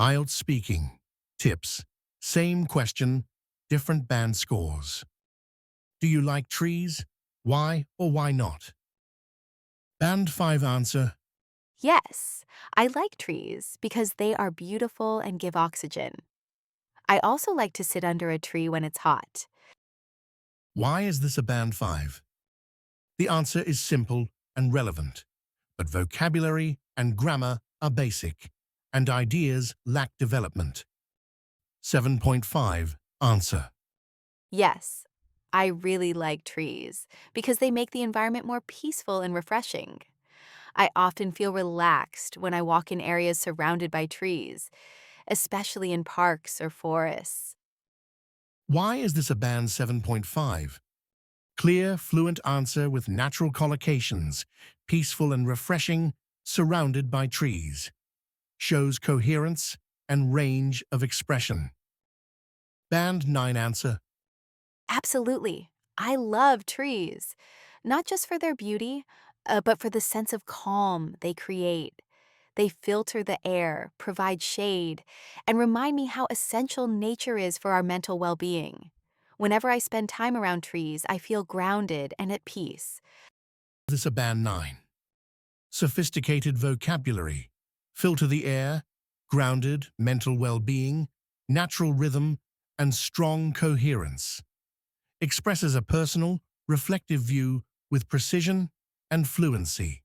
IELTS speaking. Tips. Same question, different band scores. Do you like trees? Why or why not? Band 5 answer. Yes, I like trees because they are beautiful and give oxygen. I also like to sit under a tree when it's hot. Why is this a band 5? The answer is simple and relevant, but vocabulary and grammar are basic, and ideas lack development. 7.5 answer. Yes, I really like trees because they make the environment more peaceful and refreshing. I often feel relaxed when I walk in areas surrounded by trees, especially in parks or forests. Why is this a band 7.5? Clear, fluent answer with natural collocations, peaceful and refreshing, surrounded by trees. Shows coherence and range of expression. Band 9 answer. Absolutely. I love trees, not just for their beauty, but for the sense of calm they create. They filter the air, provide shade, and remind me how essential nature is for our mental well being. Whenever I spend time around trees, I feel grounded and at peace. This a band 9. Sophisticated vocabulary. Filter the air, grounded mental well-being, natural rhythm, and strong coherence. Expresses a personal, reflective view with precision and fluency.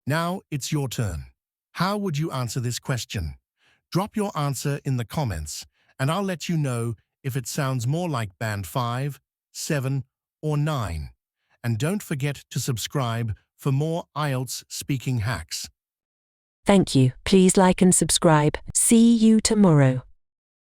Now it's your turn. How would you answer this question? Drop your answer in the comments, and I'll let you know if it sounds more like band 5, 7, or 9. And don't forget to subscribe for more IELTS speaking hacks. Thank you. Please like and subscribe. See you tomorrow.